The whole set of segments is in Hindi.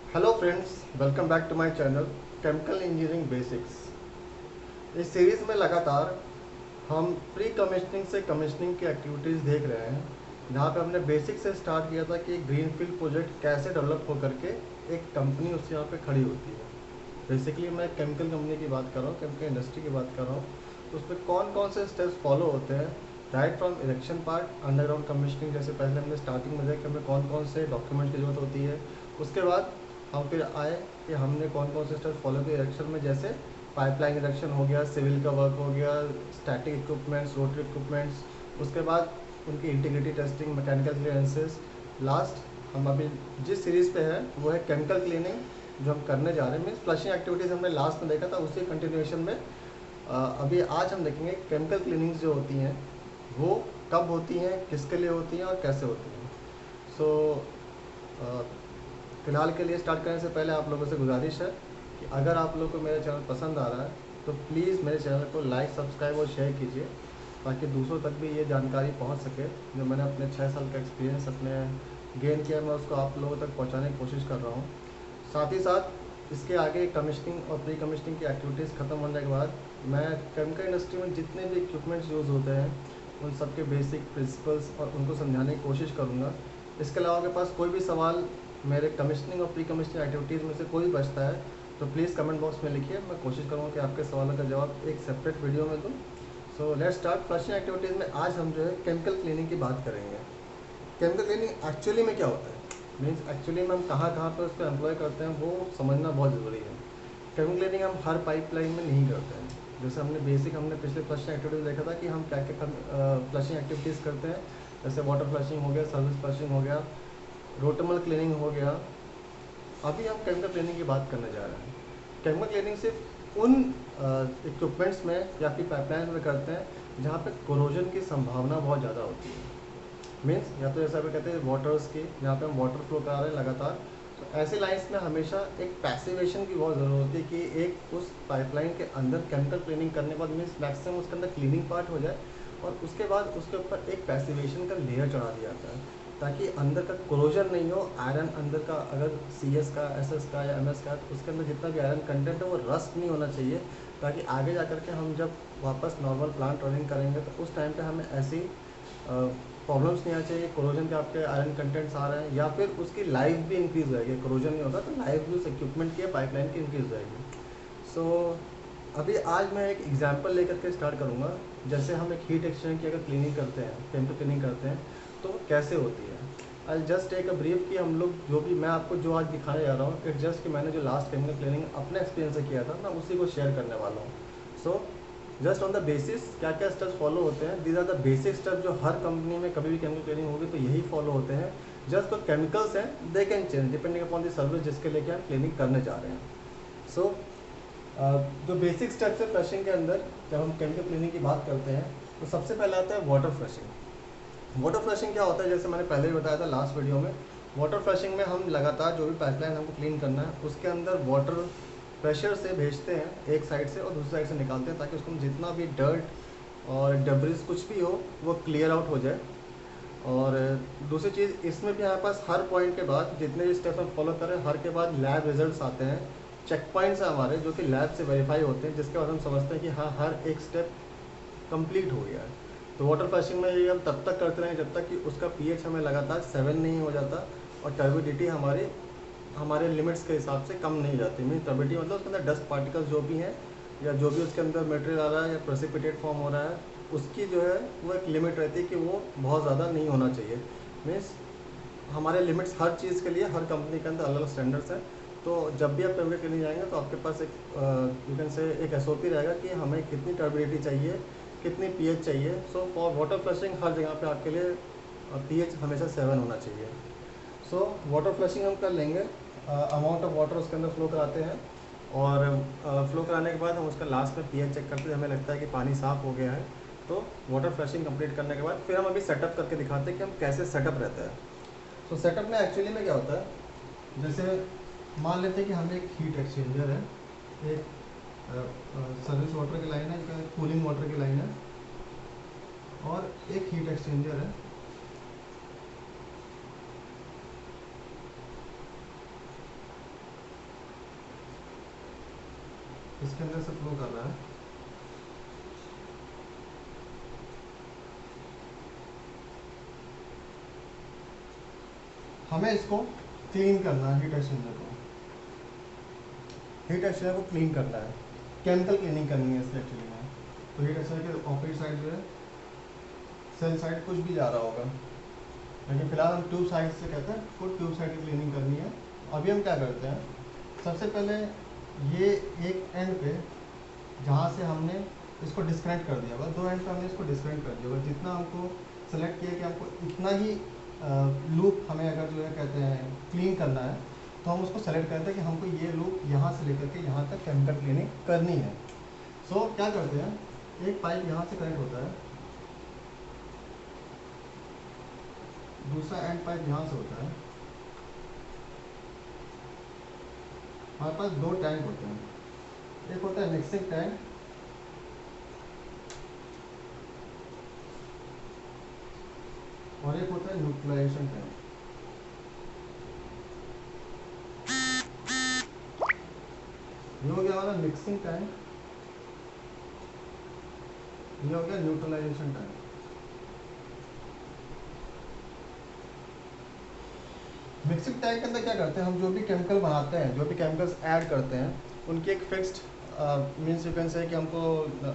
Hello friends, welcome back to my channel chemical engineering basics. इस सीरीज़ में लगातार हम प्री कमिश्निंग से कमिश्निंग की एक्टिविटीज़ देख रहे हैं, जहाँ पे हमने बेसिक से स्टार्ट किया था कि ग्रीन फील्ड प्रोजेक्ट कैसे डेवलप हो करके एक कंपनी उस यहाँ पे खड़ी होती है। बेसिकली मैं केमिकल कंपनी की बात कर रहा हूँ, केमिकल इंडस्ट्री की बात कर रहा हूँ। तो उसमें कौन कौन से स्टेप्स फॉलो होते हैं, right from erection part, underground commissioning, जैसे पहले हमने स्टार्टिंग में देखा कि हमें कौन कौन से डॉक्यूमेंट की ज़रूरत होती है। उसके बाद हम फिर आए कि हमने कौन कौन से स्टेप्स फॉलो किए इरेक्शन में, जैसे पाइपलाइन इरेक्शन हो गया, सिविल का वर्क हो गया, स्टैटिक इक्विपमेंट्स, रोटरी इक्विपमेंट्स। उसके बाद उनकी integrity testing, mechanical clearances. Last हम अभी जिस सीरीज़ पे है वो है केमिकल क्लीनिंग, जो हम करने जा रहे हैं। मीन्स फ्लशिंग एक्टिविटीज़ हमने लास्ट में देखा था, उसी कंटिन्यूएशन में अभी आज हम देखेंगे केमिकल क्लीनिंग्स जो होती हैं वो कब होती हैं, किसके लिए होती हैं और कैसे होती हैं। सो फ़िलहाल के लिए स्टार्ट करने से पहले आप लोगों से गुजारिश है कि अगर आप लोगों को मेरा चैनल पसंद आ रहा है तो प्लीज़ मेरे चैनल को लाइक, सब्सक्राइब और शेयर कीजिए, ताकि दूसरों तक भी ये जानकारी पहुंच सके। जो मैंने अपने 6 साल का एक्सपीरियंस अपने गेन किया, मैं उसको आप लोगों तक पहुंचाने की कोशिश कर रहा हूं। साथ ही साथ इसके आगे कमीशनिंग और प्री कमीशनिंग की एक्टिविटीज़ ख़त्म होने के बाद मैं केमिकल इंडस्ट्री में जितने भी इक्विपमेंट्स यूज़ होते हैं उन सब के बेसिक प्रिंसिपल्स और उनको समझाने की कोशिश करूँगा। इसके अलावा आपके पास कोई भी सवाल मेरे कमीशनिंग और प्री कमीशनिंग एक्टिविटीज़ में से कोई भी बचता है तो प्लीज़ कमेंट बॉक्स में लिखिए। मैं कोशिश करूँगा कि आपके सवालों का जवाब एक सेपरेट वीडियो में दूँ। So let's start flushing activities में। आज हम जो है केमिकल क्लीनिंग की बात करेंगे। केमिकल क्लीनिंग एक्चुअली में क्या होता है, मीन्स एक्चुअली में हम कहाँ कहाँ पर उसको एम्प्लॉय करते हैं वो समझना बहुत ज़रूरी है। केमिकल क्लीनिंग हम हर पाइपलाइन में नहीं करते हैं। जैसे हमने पिछले फ्लशिंग एक्टिविटीज़ देखा था कि हम क्या क्या फ्लशिंग एक्टिविटीज़ करते हैं। जैसे वाटर फ्लशिंग हो गया, सर्विस फ्लशिंग हो गया, रोटमल क्लीनिंग हो गया। अभी हम केमिकल क्लीनिंग की बात करने जा रहे हैं। केमिकल क्लीनिंग सिर्फ उन इक्विपमेंट्स में या फिर पाइपलाइन में करते हैं जहाँ पे कोरोजन की संभावना बहुत ज़्यादा होती है। मीन्स या तो जैसा भी कहते हैं वाटर्स की, जहाँ पे हम वाटर फ्लो करा रहे हैं लगातार, तो ऐसे लाइन्स में हमेशा एक पैसिवेशन की बहुत ज़रूरत होती है कि एक उस पाइपलाइन के अंदर केमिकल क्लीनिंग करने के बाद मीन्स मैक्सिमम उसके अंदर क्लीनिंग पार्ट हो जाए और उसके बाद उसके ऊपर एक पैसिवेशन का लेयर चढ़ा दिया जाता है, ताकि अंदर का कोरोजन नहीं हो। आयरन अंदर का अगर CS का, SS का या MS का, तो उसके अंदर जितना भी आयरन कंटेंट है वो रस्ट नहीं होना चाहिए, ताकि आगे जा कर के हम जब वापस नॉर्मल प्लांट रनिंग करेंगे तो उस टाइम पे हमें ऐसी प्रॉब्लम्स नहीं आना चाहिए। कोरोजन के आपके आयरन कंटेंट्स आ रहे हैं या फिर उसकी लाइफ भी इंक्रीज़ होएगी। कोरोजन नहीं होगा तो लाइफ भी उस इक्विपमेंट की, पाइपलाइन की इंक्रीज़ होएगी। सो अभी आज मैं एक एग्जांपल लेकर के स्टार्ट करूँगा। जैसे हम एक हीट एक्सचेंज की अगर क्लीनिंग करते हैं, केमिकल क्लीनिंग करते हैं, तो वो कैसे होती है। I just take a brief कि हम लोग जो भी मैं आपको जो आज दिखाने जा रहा हूँ, इट जस्ट कि मैंने जो लास्ट केमिकल क्लीनिंग अपने एक्सपीरियंस से किया था, मैं उसी को शेयर करने वाला हूँ। So just on the basis क्या क्या स्टेप्स फॉलो होते हैं, these are the basic step जो हर कंपनी में कभी भी केमिकल क्लीनिंग होगी तो यही फॉलो होते हैं। जस्ट जो केमिकल्स हैं they can change depending upon the service जिसके लेके हम क्लीनिंग करने जा रहे हैं। सो जो बेसिक स्टेप्स है फ्लशिंग के अंदर, जब हम केमिकल क्लीनिंग की बात करते हैं तो सबसे पहले आता है वाटर फ्लशिंग। वाटर फ्लशिंग क्या होता है, जैसे मैंने पहले भी बताया था लास्ट वीडियो में। वाटर फ्लशिंग में हम लगातार जो भी पाइपलाइन हमको क्लीन करना है उसके अंदर वाटर प्रेशर से भेजते हैं एक साइड से और दूसरी साइड से निकालते हैं, ताकि उसको जितना भी डर्ट और डब्रिज कुछ भी हो वो क्लियर आउट हो जाए। और दूसरी चीज़ इसमें भी हमारे पास हर पॉइंट के बाद जितने भी स्टेप्स हम फॉलो करें, हर के बाद लैब रिजल्ट्स आते हैं, चेक पॉइंट्स हैं हमारे जो कि लैब से वेरीफाई होते हैं, जिसके बाद हम समझते हैं कि हाँ हर एक स्टेप कंप्लीट हो गया है। तो वाटर फ्लशिंग में ये हम तब तक करते रहें जब तक कि उसका pH हमें लगातार 7 नहीं हो जाता और टर्बिडिटी हमारे लिमिट्स के हिसाब से कम नहीं जाती। मीन टर्बिडिटी मतलब उसके अंदर डस्ट पार्टिकल्स जो भी हैं या जो भी उसके अंदर मटेरियल आ रहा है या प्रेसिपिटेट फॉर्म हो रहा है, उसकी जो है वो एक लिमिट रहती है कि वो बहुत ज़्यादा नहीं होना चाहिए। मीन्स हमारे लिमिट्स हर चीज़ के लिए हर कंपनी के अंदर अलग अलग स्टैंडर्ड्स हैं। तो जब भी आप केमिकल क्लीनिंग जाएंगे तो आपके पास एक यू कैन से एक SOP रहेगा कि हमें कितनी टर्बिडिटी चाहिए, कितनी pH चाहिए। सो फॉर वाटर फ्लशिंग हर जगह पे आपके लिए pH हमेशा 7 होना चाहिए। सो वाटर फ्लशिंग हम कर लेंगे, अमाउंट ऑफ वाटर उसके अंदर फ्लो कराते हैं और फ्लो कराने के बाद हम उसका लास्ट में pH चेक करते हैं, हमें लगता है कि पानी साफ़ हो गया है। तो वाटर फ्लशिंग कंप्लीट करने के बाद फिर हम अभी सेटअप करके दिखाते हैं कि हम कैसे सेटअप रहता है। तो सेटअप में एक्चुअली में क्या होता है, जैसे मान लेते हैं कि हमें एक हीट एक्सचेंजर है, एक सर्विस वाटर की लाइन है, एक कूलिंग वाटर की लाइन है और एक हीट एक्सचेंजर है। इसके अंदर से फ्लो कर रहा है। हमें इसको क्लीन करना है, हीट एक्सचेंजर को, हीट एक्सचेंजर को क्लीन करना है, केमिकल क्लीनिंग करनी है इसके एक्चुअली में। तो हीट एक्सचेंजर के ऑपोजिट साइड जो है सेल साइड कुछ भी जा रहा होगा, लेकिन फिलहाल हम ट्यूब साइड से कहते हैं फुल ट्यूब साइड की क्लीनिंग करनी है। अभी हम क्या करते हैं, सबसे पहले ये एक एंड पे जहाँ से हमने इसको डिस्कनेक्ट कर दिया होगा, दो एंड पे हमने इसको डिस्कनेक्ट कर दिया होगा, जितना हमको सेलेक्ट किया कि हमको इतना ही लूप हमें अगर जो है कहते हैं क्लीन करना है, तो हम उसको सेलेक्ट करते हैं कि हमको ये लूप यहाँ से लेकर के यहाँ तक केमिकल क्लीनिंग करनी है। सो क्या करते हैं, एक पाइप यहाँ से कनेक्ट होता है, दूसरा एंड पाइप यहाँ से होता है। हमारे पास दो टैंक होते हैं, एक होता है मिक्सिंग टैंक और एक होता है न्यूट्रलाइजेशन टैंक। ये हो गया हमारा मिक्सिंग टैंक, ये हो गया न्यूट्रलाइजेशन टैंक। मिक्सिंग टैंक के अंदर क्या करते हैं, हम जो भी केमिकल बनाते हैं, जो भी केमिकल्स ऐड करते हैं, उनकी एक fixed means you can say कि हमको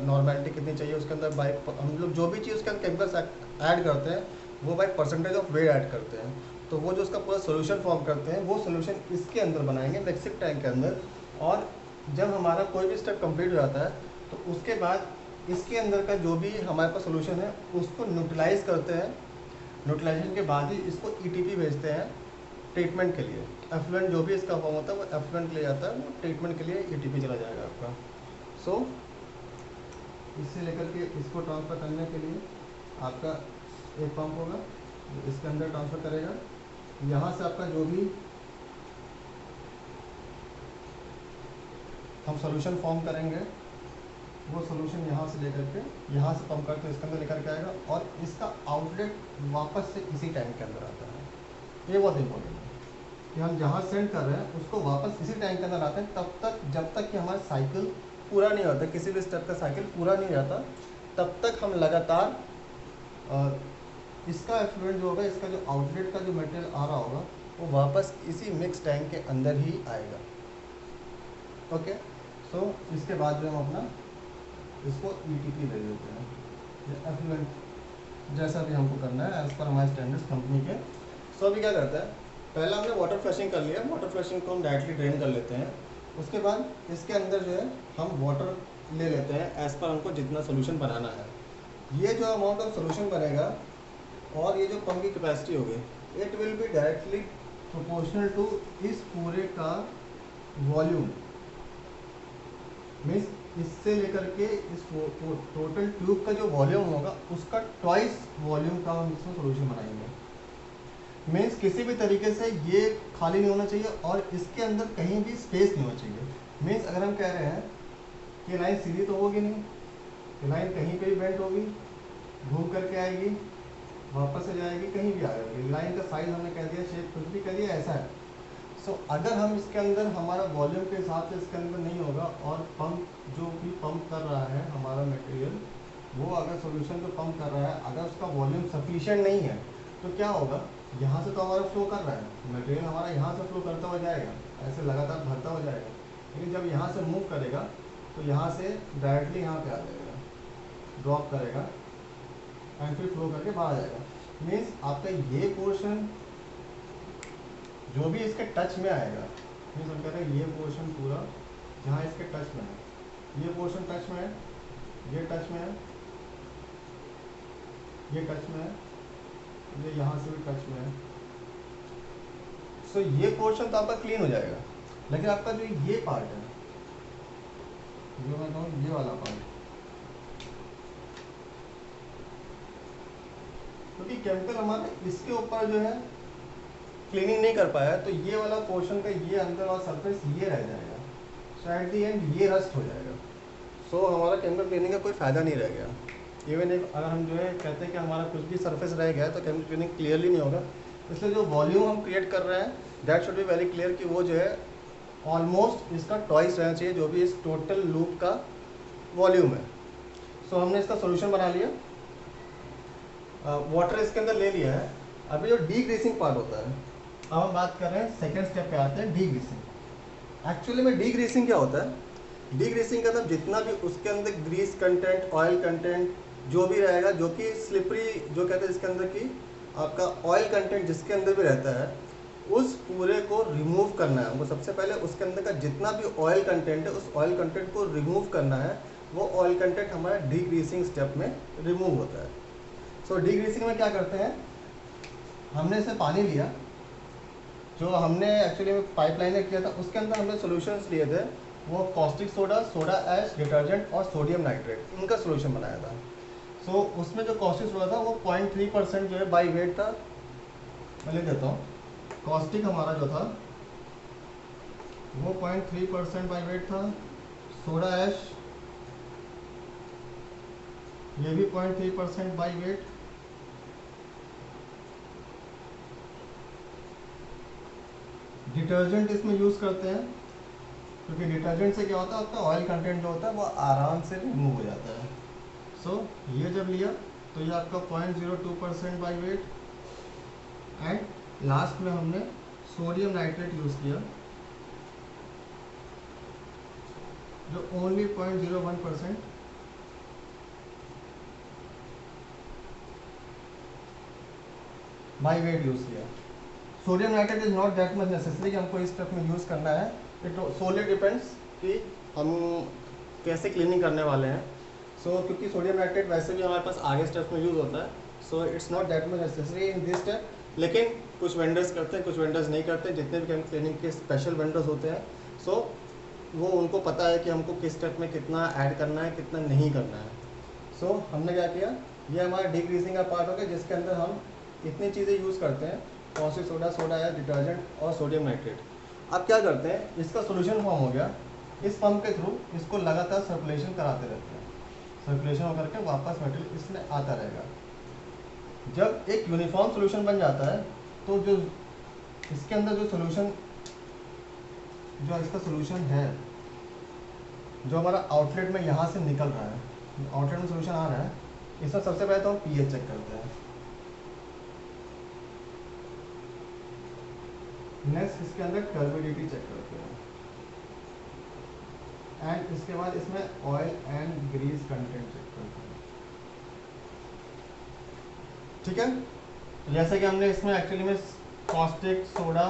नॉर्मेलिटी कितनी चाहिए उसके अंदर, बाई हम लोग जो भी चीज़ उसके अंदर केमिकल्स ऐड करते हैं वो by percentage of weight add करते हैं। तो वो जो उसका पूरा सोल्यूशन फॉर्म करते हैं, वो सोल्यूशन इसके अंदर बनाएंगे मिक्सिंग टैंक के अंदर। और जब हमारा कोई भी स्टेप कंप्लीट हो जाता है तो उसके बाद इसके अंदर का जो भी हमारे पास सोल्यूशन है उसको न्यूट्रलाइज करते हैं। न्यूट्रलाइजेशन के बाद ही इसको ईटीपी भेजते हैं ट्रीटमेंट के लिए। एफ्लुएंट जो भी इसका फॉर्म होता है वो एफ्लुएंट के लिए जाता है, वो ट्रीटमेंट के लिए ईटीपी चला जाएगा आपका। सो इससे लेकर के इसको ट्रांसफ़र करने के लिए आपका एक पंप होगा जो इसके अंदर ट्रांसफ़र करेगा। यहाँ से आपका जो भी हम सोल्यूशन फॉर्म करेंगे वो सोल्यूशन यहाँ से लेकर के यहाँ से पंप करके इसके अंदर लेकर के आएगा और इसका आउटलेट वापस से इसी टैंक के अंदर आता है। ये बहुत इंपॉर्टेंट है कि हम जहाँ सेंड कर रहे हैं उसको वापस इसी टैंक के अंदर आते हैं, तब तक जब तक कि हमारा साइकिल पूरा नहीं होता, किसी भी स्टेप का साइकिल पूरा नहीं जाता, तब तक हम लगातार इसका एफ्लुएंट जो होगा, इसका जो आउटलेट का जो मटेरियल आ रहा होगा वो वापस इसी मिक्स टैंक के अंदर ही आएगा। ओके, सो इसके बाद जो हम अपना इसको ईटीपी दे देते हैं एफ्लुएंट जैसा भी हमको करना है एज़ पर हमारे स्टैंडर्ड्स कंपनी के। सो अभी क्या करते हैं, पहला हमने वाटर फ्लशिंग कर लिया, वाटर फ्लशिंग को हम डायरेक्टली ड्रेन कर लेते हैं। उसके बाद इसके अंदर जो है हम वाटर ले लेते हैं एज़ पर हमको जितना सोल्यूशन बनाना है। ये जो अमाउंट ऑफ सोल्यूशन बनेगा और ये जो पंप की कैपेसिटी होगी, it will be directly proportional to इस पूरे का वॉल्यूम। मीन्स इससे लेकर के इस टोटल ट्यूब का जो वॉल्यूम होगा उसका ट्वाइस वॉल्यूम का हम इसमें सोल्यूशन बनाएंगे। मीन्स किसी भी तरीके से ये खाली नहीं होना चाहिए और इसके अंदर कहीं भी स्पेस नहीं होना चाहिए। मीन्स अगर हम कह रहे हैं कि लाइन सीधी तो होगी नहीं, कि लाइन कहीं पे भी बेंट होगी, घूम करके आएगी, वापस से जाएगी, कहीं भी आ जाएगी। लाइन का साइज हमने कह दिया, शेप कुछ भी कह दिया, ऐसा है। सो अगर हम इसके अंदर हमारा वॉल्यूम के हिसाब से इसके अंदर नहीं होगा और पंप जो भी पंप कर रहा है हमारा मटेरियल, वो अगर सोल्यूशन को पंप कर रहा है, अगर उसका वॉल्यूम सफिशिएंट नहीं है तो क्या होगा, यहाँ से तो हमारा फ्लो कर रहा है मटेरियल, हमारा यहाँ से फ्लो करता हुआ जाएगा, ऐसे लगातार भरता हुआ जाएगा, लेकिन जब यहाँ से मूव करेगा तो यहाँ से डायरेक्टली यहाँ पे आ जाएगा, ड्रॉप करेगा एंड फिर फ्लो करके बाहर आ जाएगा। मीन्स आपका ये पोर्शन जो भी इसके टच में आएगा, मीन्स हम कह रहे हैं ये पोर्शन पूरा जहाँ इसके टच में है, ये पोर्शन टच में है, ये टच में है, ये टच में है, ये यहाँ से भी टच में है। सो ये पोर्शन तो आपका क्लीन हो जाएगा, लेकिन आपका जो ये पार्ट है, जो मैं कहूँ ये वाला पार्ट, क्योंकि केमिकल हमारा इसके ऊपर जो है क्लीनिंग नहीं कर पाया, तो ये वाला पोर्शन का ये अंदर और सरफेस ये रह जाएगा। सो एट दी एंड ये रस्ट हो जाएगा। सो हमारा केमिकल क्लीनिंग का कोई फ़ायदा नहीं रह गया। इवन इफ अगर हम जो है कहते हैं कि हमारा कुछ भी सरफेस रह गया है तो केमिकल क्लीनिंग क्लियरली नहीं होगा। इसलिए जो वॉल्यूम हम क्रिएट कर रहे हैं that should be very clear कि वो जो है ऑलमोस्ट इसका ट्वाइस रहना चाहिए जो भी इस टोटल लूप का वॉल्यूम है। सो हमने इसका सोल्यूशन बना लिया, वाटर इसके अंदर ले लिया है। अभी जो डी ग्रीसिंग पार्ट होता है, अब हम बात कर रहे हैं सेकेंड स्टेप पे आते हैं, डी ग्रीसिंग। एक्चुअली में डी ग्रीसिंग क्या होता है? डी ग्रीसिंग का मतलब जितना भी उसके अंदर ग्रीस कंटेंट, ऑयल कंटेंट जो भी रहेगा, जो कि स्लिपरी जो कहते हैं इसके अंदर की आपका ऑयल कंटेंट जिसके अंदर भी रहता है, उस पूरे को रिमूव करना है हमको। सबसे पहले उसके अंदर का जितना भी ऑयल कंटेंट है उस ऑयल कंटेंट को रिमूव करना है। वो ऑयल कंटेंट हमारा डी ग्रीसिंग स्टेप में रिमूव होता है। सो डी ग्रीसिंग में क्या करते हैं, हमने इसे पानी लिया जो हमने एक्चुअली पाइपलाइन में किया था, उसके अंदर हमने सॉल्यूशंस लिए थे, वो caustic soda, soda ash, detergent और सोडियम नाइट्रेट, इनका सॉल्यूशन बनाया था। सो उसमें जो कॉस्टिक सोडा था वो 0.3% जो है बाई वेट था। मैं लिख देता हूँ, कॉस्टिक हमारा जो था वो 0.3% बाई वेट था। सोडा ऐश ये भी 0.3% बाई वेट। डिटर्जेंट इसमें यूज़ करते हैं क्योंकि डिटर्जेंट से क्या होता है, आपका ऑयल कंटेंट जो होता है वो आराम से रिमूव हो जाता है। सो ये जब लिया तो ये आपका 0.02% बाई वेट। एंड लास्ट में हमने सोडियम नाइट्रेट यूज़ किया जो ओनली 0.01% बाई वेट यूज़ किया। Sodium nitrate is not that much necessary कि हमको इस स्टेप में यूज़ करना है। इट सोली डिपेंड्स कि हम कैसे क्लीनिंग करने वाले हैं। सो क्योंकि सोडियम नाइट्रेट वैसे भी हमारे पास आगे स्टेप में यूज़ होता है, so it's not that much necessary in this step. लेकिन कुछ वेंडर्स करते हैं, कुछ वेंडर्स नहीं करते। जितने भी केमिकल क्लीनिंग के स्पेशल वेंडर्स होते हैं, सो वो उनको पता है कि हमको किस स्टेप में कितना ऐड करना है, कितना नहीं करना है। सो हमने क्या किया, ये हमारा डिग्रीजिंग का पार्ट हो गया जिसके अंदर हम इतनी चीज़ें यूज़ करते हैं, कॉस्टिक सोडा, सोडा है, डिटर्जेंट और सोडियम नाइट्रेट। अब क्या करते हैं, इसका सोल्यूशन फॉर्म हो गया, इस पंप के थ्रू इसको लगातार सर्कुलेशन कराते रहते हैं। सर्कुलेशन होकर के वापस मटेरियल इसमें आता रहेगा। जब एक यूनिफॉर्म सोल्यूशन बन जाता है तो जो इसके अंदर जो सोल्यूशन, जो इसका सोल्यूशन है, जो हमारा आउटलेट में यहाँ से निकल रहा है, आउटलेट में सोल्यूशन आ रहा है, इसमें सबसे पहले तो हम पीएच चेक करते हैं। नेक्स्ट इसके अंदर टर्बिडिटी चेक करते हैं। एंड इसके बाद इसमें oil and grease content check करते हैं। ठीक है, तो जैसे कि हमने इसमें एक्चुअली में caustic soda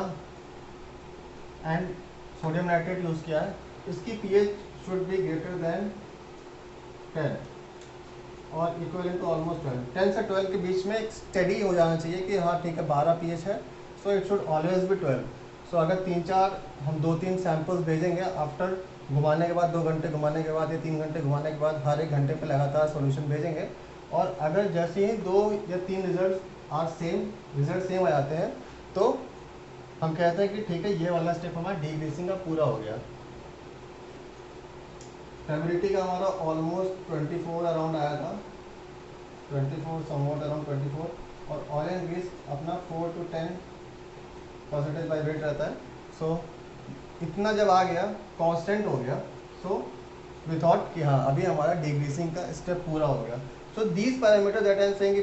and sodium nitrate use किया है, इसकी pH should be greater than 10 और इक्वल टू ऑलमोस्ट 12। 10 से 12 के बीच में एक स्टडी हो जाना चाहिए कि हाँ ठीक है 12 पीएच है, so it should always be 12। सो अगर 3-4 हम 2-3 सैंपल्स भेजेंगे, आफ्टर घुमाने के बाद 2 घंटे घुमाने के बाद या 3 घंटे घुमाने के बाद हर 1 घंटे पे लगातार सॉल्यूशन भेजेंगे, और अगर जैसे ही 2 या 3 result are same, result same आ जाते हैं, तो हम कहते हैं कि ठीक है ये वाला स्टेप हमारा डीग्रीसिंग का पूरा हो गया। टर्बिडिटी का हमारा ऑलमोस्ट 24 अराउंड आया था, 24 समवॉट अराउंड 24, और ऑयल एंड ग्रीस अपना 4 to 10% बाई वेट रहता है। सो इतना जब आ गया, कांस्टेंट हो गया, सो वी थॉट कि हाँ अभी हमारा डिग्रीसिंग का स्टेप पूरा हो गया। So these parameter that I am saying कि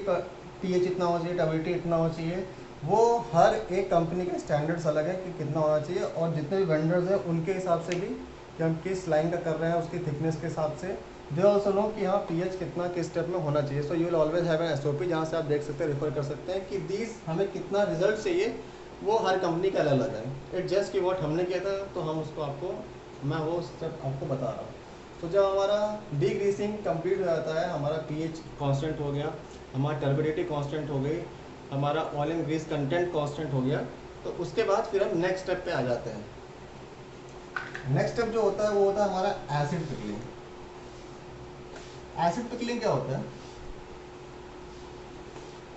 पीएच इतना होना चाहिए, टर्बिडिटी इतना होना चाहिए, वो हर एक कंपनी के स्टैंडर्ड्स अलग है कि कितना होना चाहिए, और जितने भी वेंडर्स हैं उनके हिसाब से भी कि हम किस लाइन का कर रहे हैं उसकी थिकनेस के हिसाब से दे ऑल्सो नो कि हाँ पीएच कितना किस स्टेप में होना चाहिए। So you will always have an SOP जहाँ से आप देख सकते हैं, रेफर कर सकते हैं कि दीज हमें कितना रिजल्ट चाहिए, वो हर कंपनी का अलग अलग है। इट जस्ट कि वॉट हमने किया था तो हम उसको आपको, मैं वो स्टेप आपको बता रहा हूँ। तो जब हमारा डीग्रीसिंग कंप्लीट हो जाता है, हमारा पीएच कांस्टेंट हो गया, हमारा टर्बिडिटी कांस्टेंट हो गई, हमारा oil and grease content constant हो गया, तो उसके बाद फिर हम नेक्स्ट स्टेप पे आ जाते हैं। नेक्स्ट स्टेप जो होता है वो होता है हमारा एसिड पिकलिंग। एसिड पिकलिंग क्या होता है?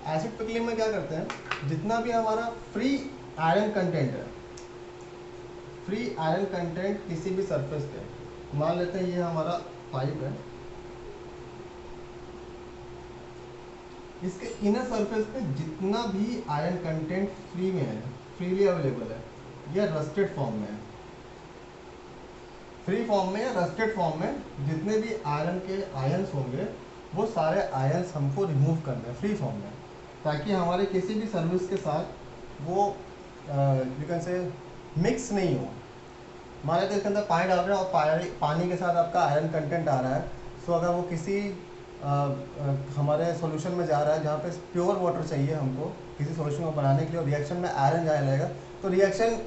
एसिड पिकलिंग में क्या करते हैं, जितना भी हमारा फ्री आयरन कंटेंट है, फ्री आयरन कंटेंट किसी भी सरफेस पे, मान लेते हैं ये हमारा पाइप है, इसके इनर सरफेस पे जितना भी आयरन कंटेंट फ्री में है, फ्रीली अवेलेबल है, यह रस्टेड फॉर्म में है, फ्री फॉर्म में या रस्टेड फॉर्म में जितने भी आयरन के आयंस होंगे वो सारे आयंस हमको रिमूव करने हैं फ्री फॉर्म में, ताकि हमारे किसी भी सर्विस के साथ वो यू कैन से मिक्स नहीं हो। मान लेते इसके अंदर पानी डाल रहे हैं और पानी के साथ आपका आयरन कंटेंट आ रहा है, सो अगर वो किसी हमारे सॉल्यूशन में जा रहा है जहाँ पे प्योर वाटर चाहिए हमको किसी सॉल्यूशन को बनाने के लिए, और रिएक्शन में आयरन जाने लगेगा तो रिएक्शन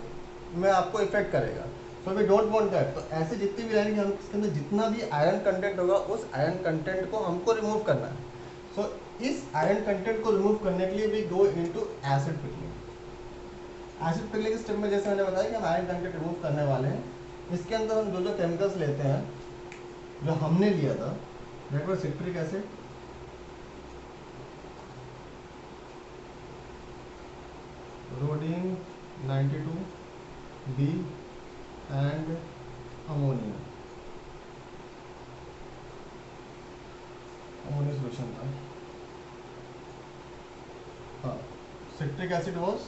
में आपको इफेक्ट करेगा। So we don't want that. तो ऐसे जितनी भी रहेंगे हम इसके अंदर जितना भी आयरन कंटेंट होगा उस आयरन कंटेंट को हमको रिमूव करना है। सो इस आयरन कंटेंट को रिमूव करने के लिए we go into acid pickling. Acid pickling step में जैसे मैंने बताया कि हम आयरन कंटेंट रिमूव करने वाले हैं, इसके अंदर हम जो जो केमिकल्स लेते हैं जो हमने लिया था, that was citric acid, rodine 92B and ammonia solution था। हाँ, citric acid was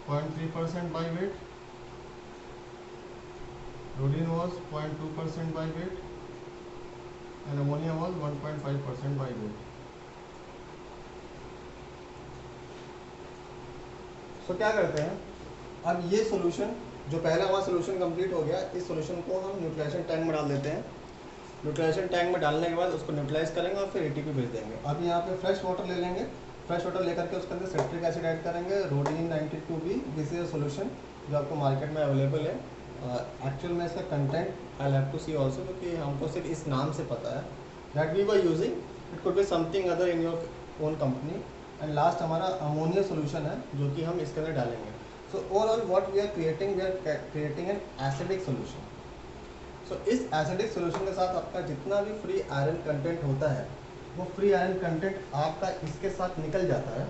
0.3% by weight, Rhodine was 0.2% by weight, and ammonia was 1.5% by weight. So क्या करते हैं, अब ये सॉल्यूशन जो पहला हमारा सॉल्यूशन कंप्लीट हो गया, इस सॉल्यूशन को हम न्यूट्रिलाइजेशन टैंक में डाल देते हैं। न्यूट्रिलाइजेशन टैंक में डालने के बाद उसको न्यूट्रलाइज करेंगे और फिर एटीपी भेज देंगे। अब यहाँ पे फ्रेश वाटर ले लेंगे, फ्रेश वाटर लेकर के उसके अंदर सिट्रिक एसिड ऐड करेंगे, रोडीन 92B, दिस इज सॉल्यूशन जो आपको मार्केट में अवेलेबल है। एक्चुअल में इसका content I have to see also, क्योंकि हमको सिर्फ इस नाम से पता है that we were using, it could be something other in your own company. And last हमारा अमोनिया सोल्यूशन है जो कि हम इसके अंदर डालेंगे। So overall what we are creating an acidic solution. So इस एसिडिक सोल्यूशन के साथ आपका जितना भी फ्री आयरन कंटेंट होता है वो फ्री आयरन कंटेंट आपका इसके साथ निकल जाता है।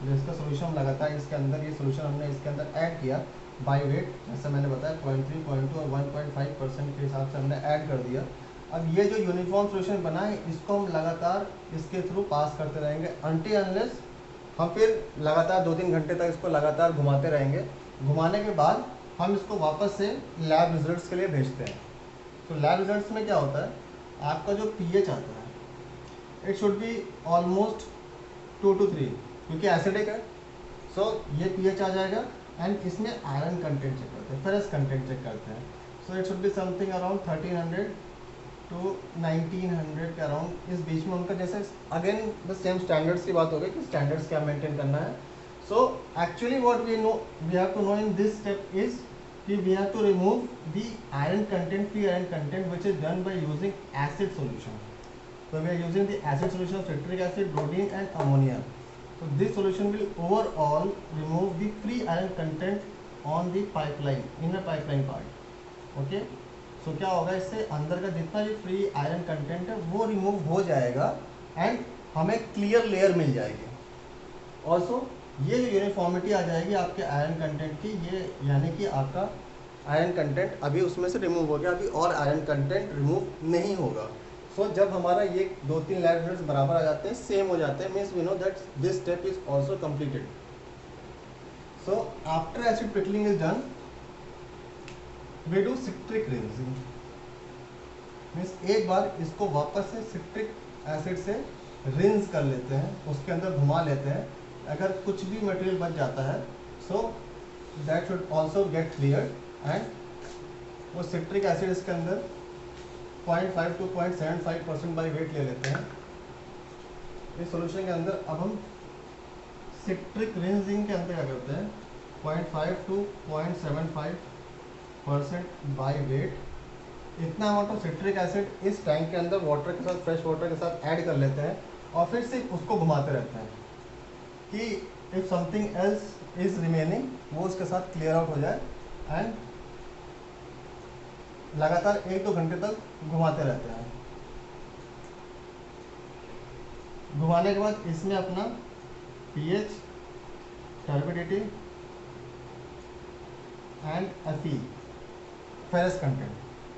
जो इसका सोल्यूशन लगातार इसके अंदर, ये सोल्यूशन हमने इसके अंदर ऐड किया बाय वेट, जैसे मैंने बताया 0.3, 0.2 और 1.5% के हिसाब से हमने ऐड कर दिया। अब ये जो यूनिफॉर्म सोल्यूशन बना है इसको हम लगातार इसके थ्रू पास करते रहेंगे अनटिल अनलेस हम फिर लगातार 2-3 घंटे तक इसको लगातार घुमाते रहेंगे। घुमाने के बाद हम इसको वापस से लैब रिजल्ट्स के लिए भेजते हैं। तो लैब रिजल्ट्स में क्या होता है, आपका जो पीएच आता है it should be almost 2 to 3, क्योंकि एसिडिक है। सो ये पीएच आ जाएगा एंड इसमें आयरन कंटेंट चेक करते हैं, फेरस कंटेंट चेक करते हैं। So it should be something around 1300 to 1900 के अराउंड, इस बीच में उनका जैसे अगेन द सेम स्टैंडर्ड्स की बात हो गई कि स्टैंडर्ड्स क्या मेंटेन करना है। So actually what we have to know in this step is कि we have to remove the iron content, free iron content, which is done by using acid solution. So we are using the acid solution of citric acid, rhodine and ammonia. So this solution will overall remove the free iron content on the pipeline, inner pipeline part. Okay? So क्या होगा, इससे अंदर का जितना भी फ्री आयरन कंटेंट है वो रिमूव हो जाएगा एंड हमें क्लियर लेयर मिल जाएगी। ऑल्सो ये जो यूनिफॉर्मिटी आ जाएगी आपके आयरन कंटेंट की, ये यानी कि आपका आयरन कंटेंट अभी उसमें से रिमूव हो गया, अभी और आयरन कंटेंट रिमूव नहीं होगा। सो जब हमारा ये 2-3 लैब रिजल्ट्स बराबर आ जाते हैं, सेम हो जाते हैं, means we know that this step is also completed. So after acid pickling is done we do citric rinsing, means एक बार इसको वापस से सिट्रिक एसिड से रिंज कर लेते हैं, उसके अंदर घुमा लेते हैं। अगर कुछ भी मटेरियल बच जाता है so that should also get clear and वो सिट्रिक एसिड इसके अंदर 0.5 to 0.75% बाई वेट ले लेते हैं। इस सॉल्यूशन के अंदर अब हम सिट्रिक रिंजिंग के अंदर क्या करते हैं, 0.5 to 0.75% बाई वेट इतना अमाउंट ऑफ सिट्रिक एसिड इस टैंक के अंदर वाटर के साथ, फ्रेश वाटर के साथ ऐड कर लेते हैं और फिर सिर्फ उसको घुमाते रहते हैं कि if something else is remaining वो उसके साथ क्लियर आउट हो जाए एंड लगातार 1-2 घंटे तक घुमाते रहते हैं। घुमाने के बाद इसमें अपना pH, turbidity and Fe, ferrous content,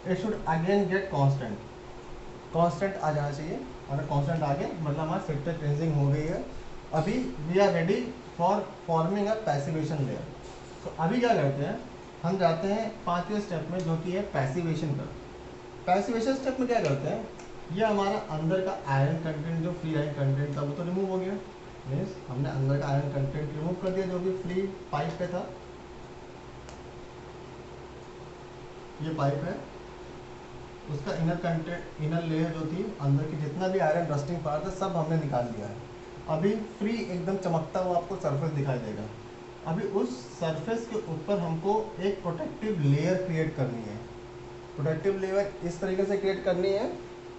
it should again get constant आ जाना चाहिए। अगर कांस्टेंट आ गया मतलब हमारी सिट्रिक रिंजिंग हो गई है। अभी we are ready for forming a passivation layer. तो अभी क्या करते हैं, हम जाते हैं 5वें स्टेप में जो कि है पैसिवेशन का। पैसिवेशन स्टेप में क्या करते हैं, ये हमारा अंदर का आयरन कंटेंट जो फ्री आयरन कंटेंट था वो तो रिमूव हो गया, मीन्स हमने अंदर का आयरन कंटेंट रिमूव कर दिया जो भी फ्री पाइप पे था। ये पाइप है, उसका इनर कंटेंट, इनर लेयर जो थी अंदर की जितना भी आयरन रस्टिंग पार्ट था सब हमने निकाल लिया है। अभी फ्री एकदम चमकता हुआ आपको सरफेस दिखाई देगा। अभी उस सरफेस के ऊपर हमको एक प्रोटेक्टिव लेयर क्रिएट करनी है। प्रोटेक्टिव लेयर इस तरीके से क्रिएट करनी है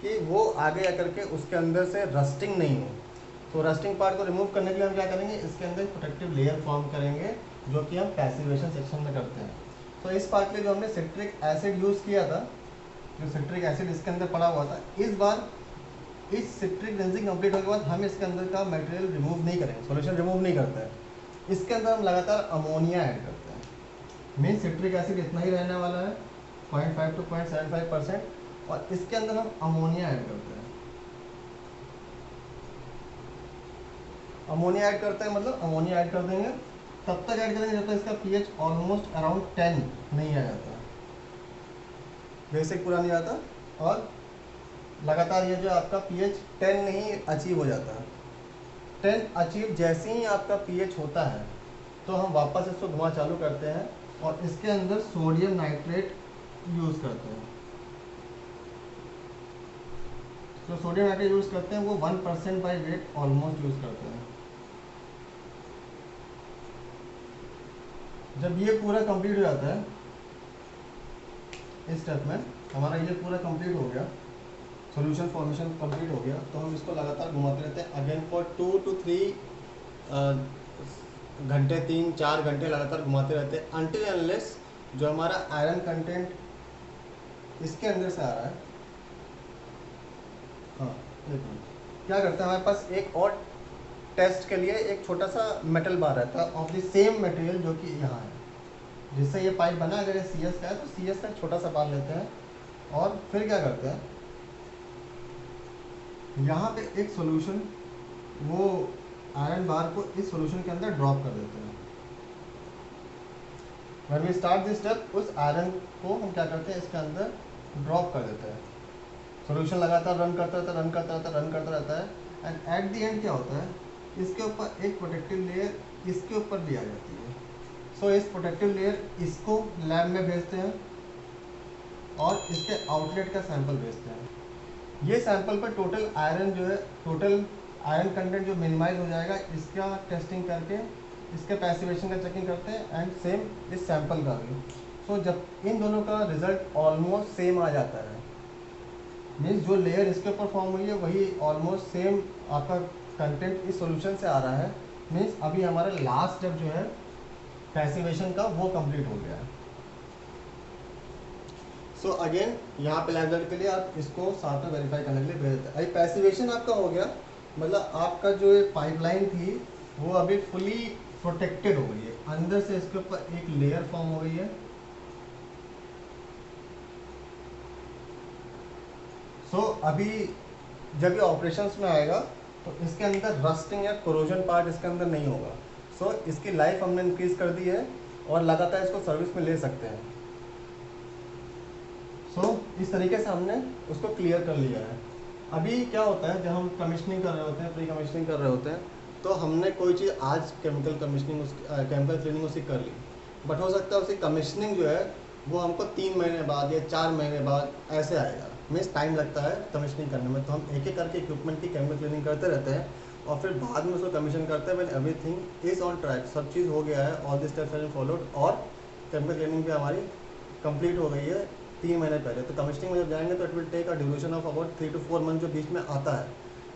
कि वो आगे आकर के उसके अंदर से रस्टिंग नहीं हो। तो रस्टिंग पार्ट को रिमूव करने के लिए हम क्या करेंगे, इसके अंदर प्रोटेक्टिव लेयर फॉर्म करेंगे जो कि हम पैसिवेशन सेक्शन में करते हैं। तो इस पार्ट के लिए जो हमने सिट्रिक एसिड यूज़ किया था, जो सिट्रिक एसिड इसके अंदर पड़ा हुआ था, इस बार इस सिट्रिक क्लेंजिंग कंप्लीट होने के बाद हम इसके अंदर का मटेरियल रिमूव नहीं करेंगे, सॉल्यूशन रिमूव नहीं करते हैं। इसके अंदर हम लगातार अमोनिया ऐड करते हैं। मेन सिट्रिक एसिड इतना ही रहने वाला है 0.5 to 0.75%, और इसके अंदर हम अमोनिया ऐड करते हैं। अमोनिया ऐड करते हैं मतलब अमोनिया ऐड कर देंगे, तब तक ऐड करेंगे जब तक इसका पीएच ऑलमोस्ट अराउंड 10 नहीं आ जाता, बेसिक पूरा नहीं आता, और लगातार ये जो आपका पीएच 10 नहीं अचीव हो जाता है। 10 अचीव जैसे ही आपका पीएच होता है तो हम वापस इसको घुमा चालू करते हैं और इसके अंदर सोडियम नाइट्रेट यूज़ करते हैं। तो सोडियम नाइट्रेट यूज़ करते हैं वो 1% बाई वेट ऑलमोस्ट यूज़ करते हैं। जब ये पूरा कंप्लीट हो जाता है, इस स्टेप में हमारा ये पूरा कंप्लीट हो गया, सॉल्यूशन फॉर्मेशन कंप्लीट हो गया, तो हम इसको लगातार घुमाते रहते हैं अगेन फॉर 2 to 3 घंटे, 3-4 घंटे लगातार घुमाते रहते हैं अनटिल अनलेस जो हमारा आयरन कंटेंट इसके अंदर से आ रहा है। हाँ, एक मिनट, क्या करते हैं, हमारे पास एक और टेस्ट के लिए एक छोटा सा मेटल बार रहता है ऑफ द सेम मटेरियल जो कि यहाँ है, जिससे ये पाइप बना। अगर ये CS का है तो CS का छोटा सा बार लेते हैं और फिर क्या करते हैं, यहाँ पे एक सॉल्यूशन, वो आयरन बार को इस सॉल्यूशन के अंदर ड्रॉप कर देते हैं। When we start this step, उस आयरन को हम क्या करते हैं, इसके अंदर ड्रॉप कर देते हैं। सॉल्यूशन लगातार रन करता रहता है, रन करता रहता है, रन करता रहता है, एंड एट द एंड क्या होता है, इसके ऊपर एक प्रोटेक्टिव लेयर इसके ऊपर भी आ जाती है। सो इस प्रोटेक्टिव लेयर इसको लैब में भेजते हैं और इसके आउटलेट का सैंपल भेजते हैं। ये सैंपल पर टोटल आयरन जो है, टोटल आयरन कंटेंट जो मिनिमाइज हो जाएगा, इसका टेस्टिंग करके इसके पैसिवेशन का चेकिंग करते हैं, एंड सेम इस सैंपल का भी। सो जब इन दोनों का रिजल्ट ऑलमोस्ट सेम आ जाता है, मीन्स जो लेयर इसके ऊपर फॉर्म हुई है वही ऑलमोस्ट सेम आपका कंटेंट इस सॉल्यूशन से आ रहा है, मीन्स अभी हमारा लास्ट स्टेप जो है पैसिवेशन का वो कंप्लीट हो गया है। सो अगेन यहाँ पे लैब के लिए आप इसको साथ में वेरीफाई करने के लिए भेज देते हैं। अभी पैसिवेशन आपका हो गया, मतलब आपका जो ये पाइपलाइन थी वो अभी फुली प्रोटेक्टेड हो गई है, अंदर से इसके ऊपर एक लेयर फॉर्म हो गई है। सो अभी जब ये ऑपरेशंस में आएगा तो इसके अंदर रस्टिंग या कोरोजन पार्ट इसके अंदर नहीं होगा। सो इसकी लाइफ हमने इंक्रीज कर दी है और लगातार इसको सर्विस में ले सकते हैं। सो इस तरीके से हमने उसको क्लियर कर लिया है। अभी क्या होता है, जब हम कमीशनिंग कर रहे होते हैं, प्री कमीशनिंग कर रहे होते हैं, तो हमने कोई चीज़ आज केमिकल कमीशनिंग, केमिकल क्लीनिंग उसकी कर ली, बट हो सकता है उसकी कमीशनिंग जो है वो हमको 3 महीने बाद या 4 महीने बाद ऐसे आएगा, मीन्स टाइम लगता है कमीशनिंग करने में। तो हम एक एक करके इक्विपमेंट की केमिकल क्लीनिंग करते रहते हैं और फिर बाद में उसको कमीशन करते हैं when everything is on track, सब चीज़ हो गया है, all this steps have been followed, और केमिकल क्लीनिंग भी हमारी कंप्लीट हो गई है 3 महीने पहले। तो कमीशनिंग में जब जाएंगे तो it will take a duration of about 3 to 4 month जो बीच में आता है,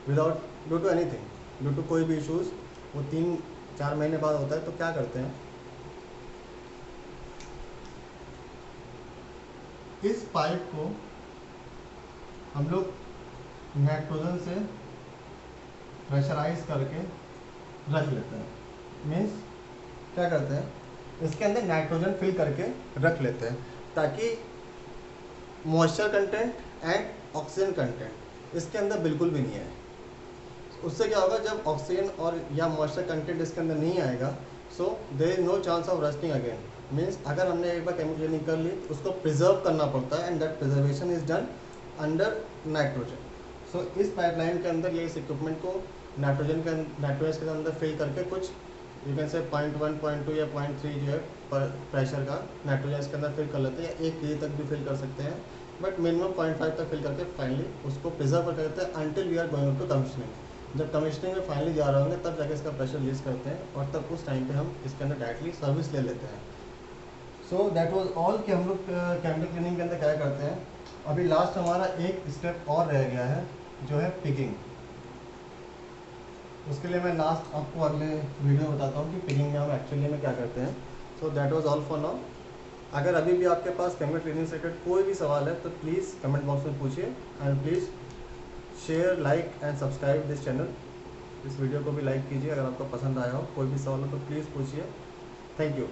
without due to anything, due to कोई भी इशूज़, वो 3-4 महीने बाद होता है। तो क्या करते हैं, इस पाइप को हम लोग नाइट्रोजन से प्रेशराइज करके रख लेते हैं। मीन्स क्या करते हैं, इसके अंदर नाइट्रोजन फिल करके रख लेते हैं ताकि moisture content and oxygen content इसके अंदर बिल्कुल भी नहीं है। उससे क्या होगा, जब ऑक्सीजन और या मॉइस्चर कंटेंट इसके अंदर नहीं आएगा, so there is no chance of rusting again. Means अगर हमने एक बार केमिकल क्लीनिंग कर ली तो उसको प्रिजर्व करना पड़ता है, and that preservation is done under nitrogen. So इस पाइपलाइन के अंदर ये इस इक्विपमेंट को नाइट्रोजन के अंदर फिल करके कुछ यू कैन से 0.1 0.2 या 0.3 जो है प्रेशर का नाइट्रोजन इसके अंदर फिल कर लेते हैं, या 1 kg तक भी फिल कर सकते हैं, बट मिनिमम 0.5 तक फिल करके फाइनली उसको प्रिजर्व करते हैं until we are going to commissioning. जब कमिश्निंग में फाइनली जा रहे होंगे तब जाके इसका प्रेशर रिलीज करते हैं, और तब उस टाइम पे हम इसके अंदर डायरेक्टली सर्विस ले लेते हैं। सो दैट वाज ऑल कि हम लोग केमिकल क्लीनिंग के अंदर क्या करते हैं। अभी लास्ट हमारा एक स्टेप और रह गया है जो है पिकिंग। उसके लिए मैं लास्ट आपको अगले वीडियो में बताता हूँ कि पिकिंग में हम एक्चुअली में क्या करते हैं। So that was all for now. अगर अभी भी आपके पास केमिकल क्लीनिंग से रिलेटेड कोई भी सवाल है तो प्लीज़ कमेंट बॉक्स में पूछिए, and please share, like and subscribe this channel. इस वीडियो को भी लाइक कीजिए अगर आपको पसंद आया हो। कोई भी सवाल हो तो प्लीज़ पूछिए। Thank you.